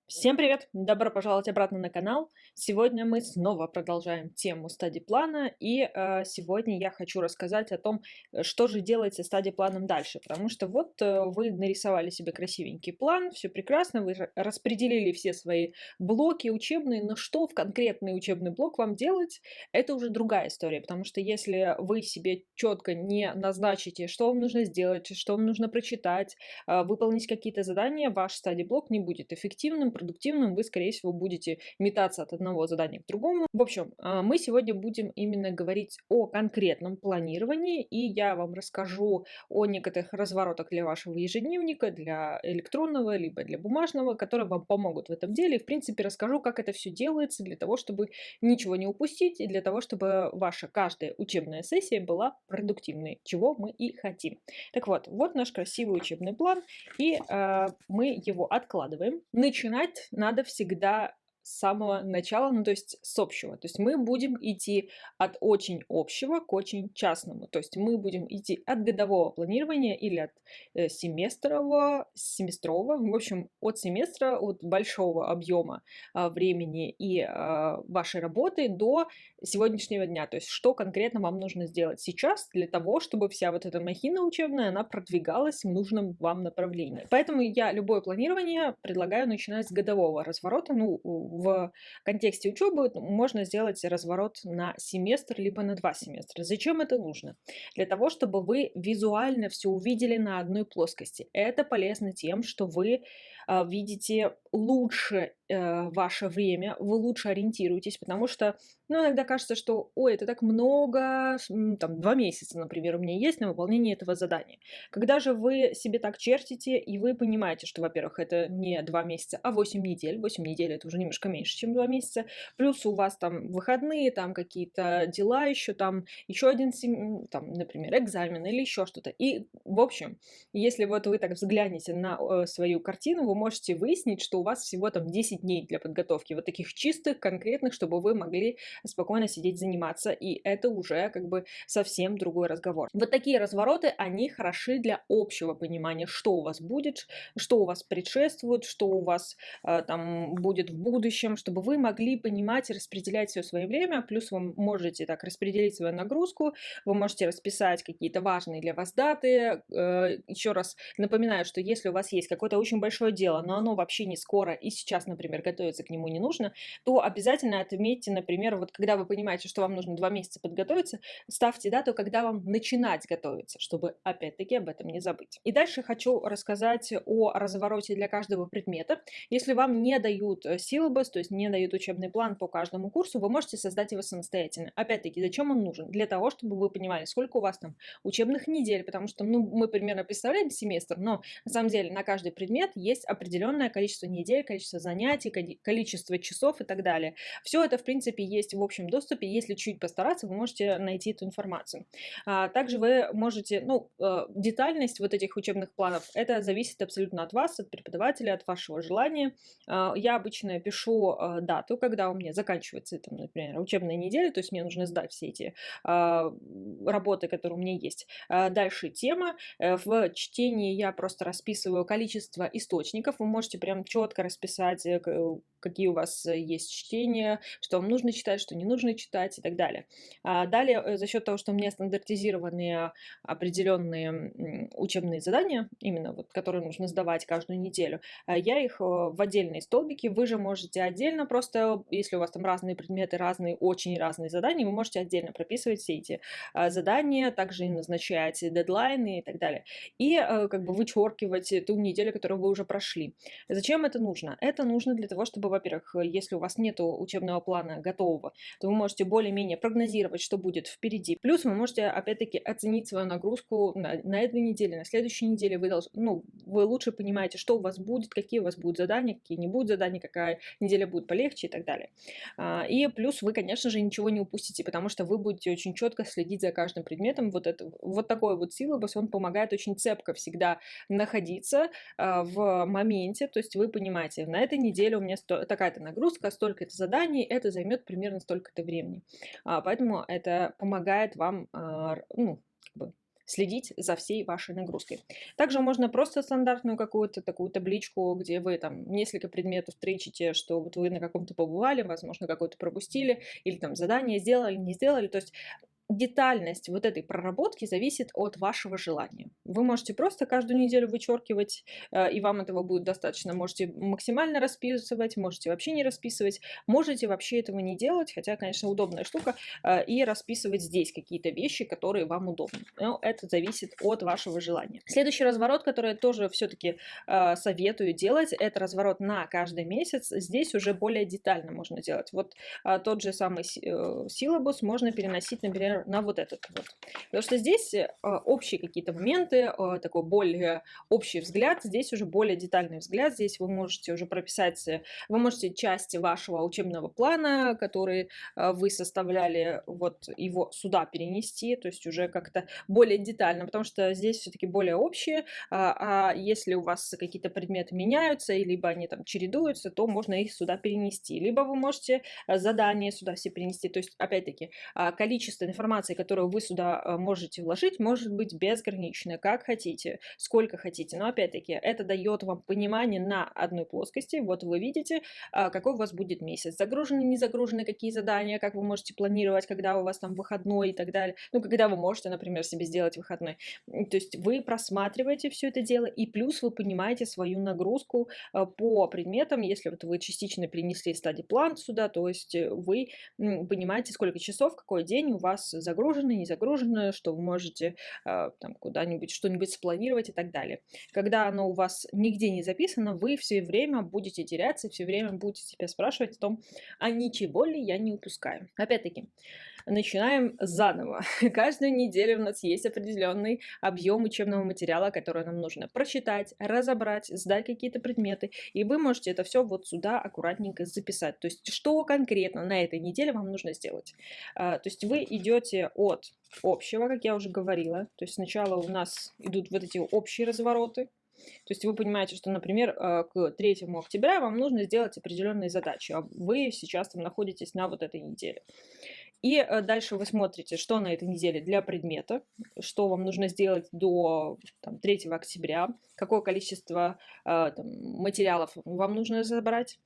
Всем привет! Добро пожаловать обратно на канал. Сегодня мы снова продолжаем тему стадий-плана, и сегодня я хочу рассказать о том, что же делать со стадий-планом дальше. Потому что вот вы нарисовали себе красивенький план, все прекрасно, вы распределили все свои блоки учебные, но что в конкретный учебный блок вам делать, это уже другая история. Потому что если вы себе четко не назначите, что вам нужно сделать, что вам нужно прочитать, выполнить какие-то задания, ваш стадий-блок не будет эффективным, продуктивным, вы, скорее всего, будете метаться от одного задания к другому. В общем, мы сегодня будем именно говорить о конкретном планировании, и я вам расскажу о некоторых разворотах для вашего ежедневника, для электронного, либо для бумажного, которые вам помогут в этом деле. И, в принципе, расскажу, как это все делается, для того, чтобы ничего не упустить, и для того, чтобы ваша каждая учебная сессия была продуктивной, чего мы и хотим. Так вот наш красивый учебный план, и мы его откладываем. Начинать надо всегда с самого начала, ну, то есть с общего. То есть мы будем идти от очень общего к очень частному. То есть мы будем идти от годового планирования или от семестрового, в общем, от семестра, от большого объема времени и вашей работы до сегодняшнего дня. То есть что конкретно вам нужно сделать сейчас для того, чтобы вся вот эта махина учебная, она продвигалась в нужном вам направлении. Поэтому я любое планирование предлагаю начинать с годового разворота. Ну, в контексте учебы можно сделать разворот на семестр, либо на 2 семестра. Зачем это нужно? Для того, чтобы вы визуально все увидели на одной плоскости. Это полезно тем, что вы видите лучше ваше время, вы лучше ориентируетесь, потому что, ну, иногда кажется, что, ой, это так много, там, 2 месяца, например, у меня есть на выполнение этого задания. Когда же вы себе так чертите, и вы понимаете, что, во-первых, это не 2 месяца, а 8 недель. 8 недель — это уже немножко меньше, чем 2 месяца. Плюс у вас там выходные, там какие-то дела еще, там еще один, там, например, экзамен или еще что-то. И, в общем, если вот вы так взглянете на свою картину, вы можете выяснить, что у вас всего там 10 дней для подготовки, вот таких чистых, конкретных, чтобы вы могли спокойно сидеть, заниматься, и это уже как бы совсем другой разговор. Вот такие развороты, они хороши для общего понимания, что у вас будет, что у вас предшествует, что у вас там будет в будущем, чтобы вы могли понимать и распределять все свое время, плюс вы можете так распределить свою нагрузку, вы можете расписать какие-то важные для вас даты. Еще раз напоминаю, что если у вас есть какое-то очень большое дело, но оно вообще не скоро, и сейчас, например, готовиться к нему не нужно, то обязательно отметьте, например, вот когда вы понимаете, что вам нужно 2 месяца подготовиться, ставьте дату, когда вам начинать готовиться, чтобы опять-таки об этом не забыть. И дальше хочу рассказать о развороте для каждого предмета. Если вам не дают силабус, то есть не дают учебный план по каждому курсу, вы можете создать его самостоятельно. Опять-таки, зачем он нужен? Для того, чтобы вы понимали, сколько у вас там учебных недель, потому что, ну, мы примерно представляем семестр, но на самом деле на каждый предмет есть определенное количество недель, количество занятий, количество часов и так далее. Все это, в принципе, есть в общем доступе. Если чуть постараться, вы можете найти эту информацию. Также вы можете, ну, детальность вот этих учебных планов, это зависит абсолютно от вас, от преподавателя, от вашего желания. Я обычно пишу дату, когда у меня заканчивается, там, например, учебная неделя, то есть мне нужно сдать все эти работы, которые у меня есть. Дальше тема. В чтении я просто расписываю количество источников. Вы можете прям четко расписать, какие у вас есть чтения, что вам нужно читать, что не нужно читать и так далее. Далее, за счет того, что у меня стандартизированные определенные учебные задания, именно вот, которые нужно сдавать каждую неделю, я их в отдельные столбики. Вы же можете отдельно просто, если у вас там разные предметы, разные, очень разные задания, вы можете отдельно прописывать все эти задания, также и назначать дедлайны и так далее. И как бы вычеркивать ту неделю, которую вы уже прошли. Зачем это нужно? Это нужно для того, чтобы, во-первых, если у вас нет учебного плана готового, то вы можете более-менее прогнозировать, что будет впереди. Плюс вы можете, опять-таки, оценить свою нагрузку на этой неделе, на следующей неделе. Вы лучше понимаете, что у вас будет, какие у вас будут задания, какие не будут задания, какая неделя будет полегче и так далее. И плюс вы, конечно же, ничего не упустите, потому что вы будете очень четко следить за каждым предметом. Вот такой вот силабус, он помогает очень цепко всегда находиться в моменте. То есть вы понимаете, на этой неделе у меня такая-то нагрузка, столько-то заданий, это займет примерно столько-то времени. Поэтому это помогает вам, ну, как бы следить за всей вашей нагрузкой. Также можно просто стандартную какую-то такую табличку, где вы там несколько предметов тречите, что вот вы на каком-то побывали, возможно, какой-то пропустили, или там задание сделали, не сделали. То есть детальность вот этой проработки зависит от вашего желания. Вы можете просто каждую неделю вычеркивать, и вам этого будет достаточно. Можете максимально расписывать, можете вообще не расписывать, можете вообще этого не делать, хотя, конечно, удобная штука, и расписывать здесь какие-то вещи, которые вам удобны. Но это зависит от вашего желания. Следующий разворот, который я тоже все-таки советую делать, это разворот на каждый месяц. Здесь уже более детально можно делать. Вот тот же самый силабус можно переносить, например, на вот этот вот. Потому что здесь общие какие-то моменты, такой более общий взгляд, здесь уже более детальный взгляд, здесь вы можете уже прописать, вы можете части вашего учебного плана, который вы составляли, вот его сюда перенести, то есть уже как-то более детально, потому что здесь все-таки более общие, а если у вас какие-то предметы меняются, либо они там чередуются, то можно их сюда перенести. Либо вы можете задания сюда все перенести. То есть, опять-таки, количество информации, которую вы сюда можете вложить, может быть безграничное, как хотите, сколько хотите. Но, опять-таки, это дает вам понимание на одной плоскости. Вот вы видите, какой у вас будет месяц. Загружены, не загружены, какие задания, как вы можете планировать, когда у вас там выходной и так далее. Ну, когда вы можете, например, себе сделать выходной. То есть вы просматриваете все это дело, и плюс вы понимаете свою нагрузку по предметам. Если вот вы частично перенесли стадий-план сюда, то есть вы понимаете, сколько часов, какой день у вас загружено, не загружено, что вы можете там куда-нибудь что-нибудь спланировать и так далее. Когда оно у вас нигде не записано, вы все время будете теряться, все время будете себя спрашивать о том, а ничего ли я не упускаю. Опять-таки, начинаем заново. Каждую неделю у нас есть определенный объем учебного материала, который нам нужно прочитать, разобрать, сдать какие-то предметы, и вы можете это все вот сюда аккуратненько записать. То есть, что конкретно на этой неделе вам нужно сделать. То есть, вы идете от общего, как я уже говорила. То есть, сначала у нас идут вот эти общие развороты. То есть вы понимаете, что, например, к 3 октября вам нужно сделать определенные задачи, а вы сейчас там находитесь на вот этой неделе. И дальше вы смотрите, что на этой неделе для предмета, что вам нужно сделать до там, 3 октября, какое количество там, материалов вам нужно забрать.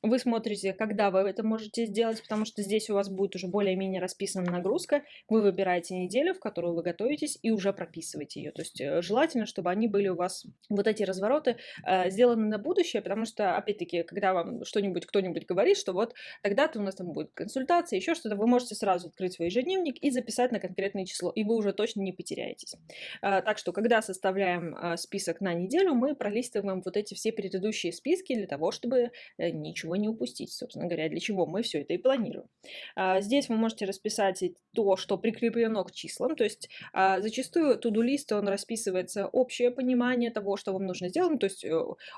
Вы смотрите, когда вы это можете сделать, потому что здесь у вас будет уже более-менее расписана нагрузка. Вы выбираете неделю, в которую вы готовитесь, и уже прописываете ее. То есть желательно, чтобы они были у вас, вот эти развороты, сделаны на будущее, потому что, опять-таки, когда вам что-нибудь кто-нибудь говорит, что вот тогда-то у нас там будет консультация, еще что-то, вы можете сразу открыть свой ежедневник и записать на конкретное число, и вы уже точно не потеряетесь. Так что, когда составляем список на неделю, мы пролистываем вот эти все предыдущие списки для того, чтобы ничего не упустить, собственно говоря, для чего мы все это и планируем. Здесь вы можете расписать то, что прикреплено к числам, то есть зачастую to-do-лист, он расписывается общее понимание того, что вам нужно сделать, ну, то есть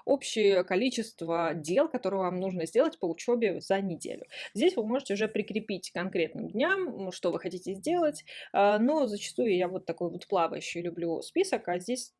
общее количество дел, которые вам нужно сделать по учебе за неделю. Здесь вы можете уже прикрепить конкретным дням, что вы хотите сделать, но зачастую я вот такой вот плавающий люблю список, а здесь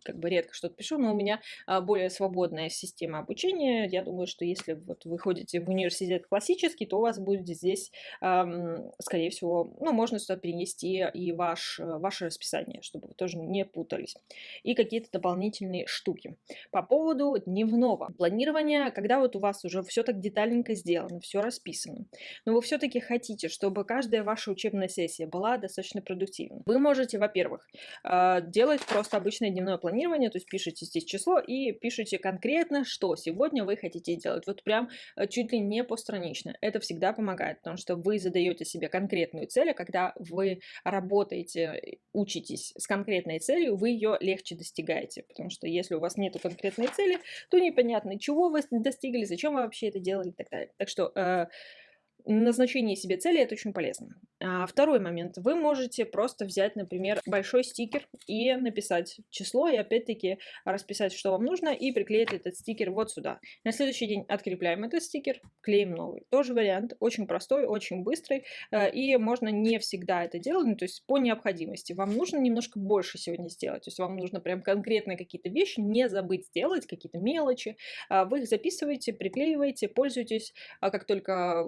как бы редко что-то пишу, но у меня более свободная система обучения. Я думаю, что если вот вы ходите в университет классический, то у вас будет здесь, скорее всего, ну, можно сюда перенести и ваше расписание, чтобы вы тоже не путались. И какие-то дополнительные штуки. По поводу дневного планирования, когда вот у вас уже все так детальненько сделано, все расписано, но вы все-таки хотите, чтобы каждая ваша учебная сессия была достаточно продуктивной. Вы можете, во-первых, делать просто обычное дневное планирование, то есть пишите здесь число и пишите конкретно, что сегодня вы хотите делать. Вот прям чуть ли не постранично. Это всегда помогает, потому что вы задаете себе конкретную цель, а когда вы работаете, учитесь с конкретной целью, вы ее легче достигаете, потому что если у вас нет конкретной цели, то непонятно, чего вы достигли, зачем вы вообще это делали и так далее. Так что назначение себе цели — это очень полезно. Второй момент. Вы можете просто взять, например, большой стикер и написать число, и опять-таки расписать, что вам нужно, и приклеить этот стикер вот сюда. На следующий день открепляем этот стикер, клеим новый. Тоже вариант. Очень простой, очень быстрый, и можно не всегда это делать, ну, то есть по необходимости. Вам нужно немножко больше сегодня сделать, то есть вам нужно прям конкретно какие-то вещи не забыть сделать, какие-то мелочи. Вы их записываете, приклеиваете, пользуйтесь, как только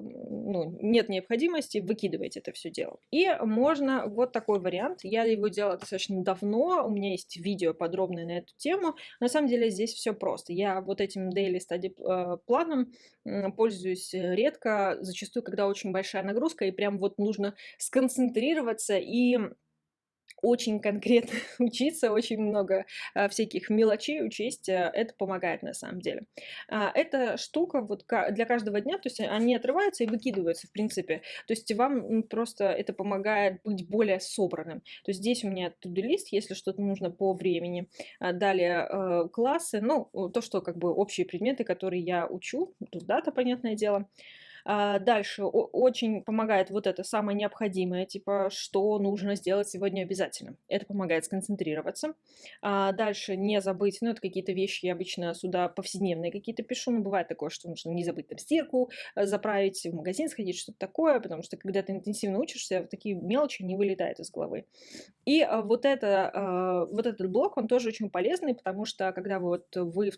нет необходимости выкидывать это все дело. И можно вот такой вариант. Я его делала достаточно давно, у меня есть видео подробное на эту тему. На самом деле здесь все просто. Я вот этим daily study планом пользуюсь редко, зачастую, когда очень большая нагрузка, и прям вот нужно сконцентрироваться и очень конкретно учиться, очень много всяких мелочей учесть, это помогает на самом деле. Эта штука вот для каждого дня, то есть они отрываются и выкидываются, в принципе. То есть вам просто это помогает быть более собранным. То есть здесь у меня to-do-лист, если что-то нужно по времени. Далее классы, то, что как бы общие предметы, которые я учу, тут дата, понятное дело. Дальше очень помогает вот это самое необходимое, типа, что нужно сделать сегодня обязательно. Это помогает сконцентрироваться. Дальше не забыть, это какие-то вещи, я обычно сюда повседневные какие-то пишу, но бывает такое, что нужно не забыть там стирку заправить, в магазин сходить, что-то такое, потому что когда ты интенсивно учишься, такие мелочи не вылетают из головы. И вот этот блок, он тоже очень полезный, потому что когда вы в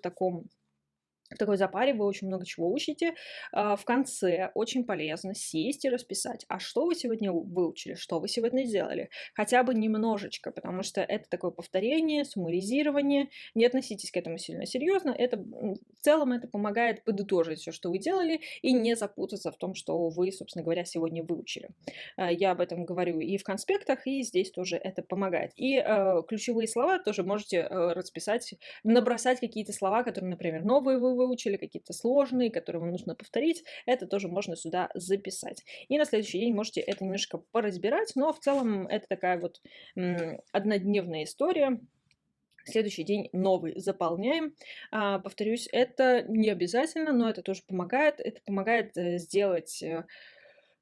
такой запаре, вы очень много чего учите. В конце очень полезно сесть и расписать, а что вы сегодня выучили, что вы сегодня сделали. Хотя бы немножечко, потому что это такое повторение, суммаризирование. Не относитесь к этому сильно серьезно. В целом это помогает подытожить все, что вы делали, и не запутаться в том, что вы, собственно говоря, сегодня выучили. Я об этом говорю и в конспектах, и здесь тоже это помогает. И ключевые слова тоже можете расписать, набросать какие-то слова, которые, например, новые вы выучили, какие-то сложные, которые вам нужно повторить. Это тоже можно сюда записать. И на следующий день можете это немножко поразбирать, но в целом это такая вот однодневная история. Следующий день новый заполняем. Повторюсь, это не обязательно, но это тоже помогает. Это помогает сделать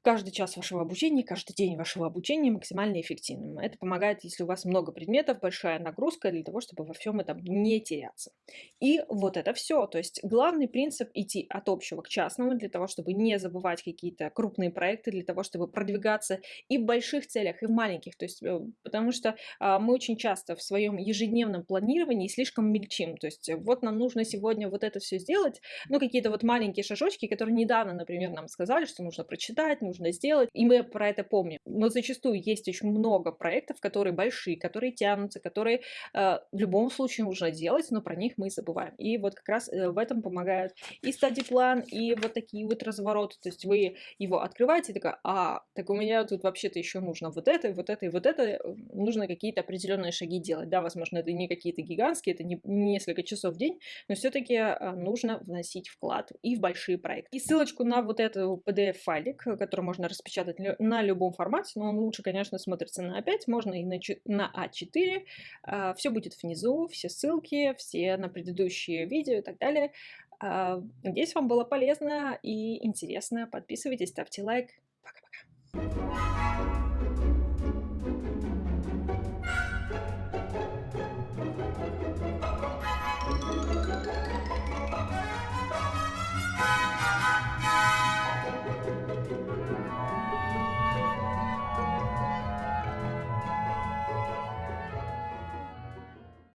каждый час вашего обучения, каждый день вашего обучения максимально эффективным. Это помогает, если у вас много предметов, большая нагрузка, для того, чтобы во всем этом не теряться. И вот это все. То есть главный принцип идти от общего к частному, для того, чтобы не забывать какие-то крупные проекты, для того, чтобы продвигаться и в больших целях, и в маленьких. То есть, потому что мы очень часто в своем ежедневном планировании слишком мельчим. То есть вот нам нужно сегодня вот это все сделать, какие-то вот маленькие шажочки, которые недавно, например, нам сказали, что нужно прочитать, нужно сделать, и мы про это помним. Но зачастую есть очень много проектов, которые большие, которые тянутся, которые в любом случае нужно делать, но про них мы забываем. И вот как раз в этом помогают и стадий-план, и вот такие вот развороты. То есть вы его открываете, и такая, так у меня тут вообще-то еще нужно вот это, вот это и вот это. Нужно какие-то определенные шаги делать. Да, возможно, это не какие-то гигантские, это не несколько часов в день, но все-таки нужно вносить вклад и в большие проекты. И ссылочку на вот этот PDF-файлик, который можно распечатать на любом формате, но он лучше, конечно, смотрится на А5, можно и на А4. Все будет внизу, все ссылки, все на предыдущие видео и так далее. Надеюсь, вам было полезно и интересно. Подписывайтесь, ставьте лайк. Пока-пока.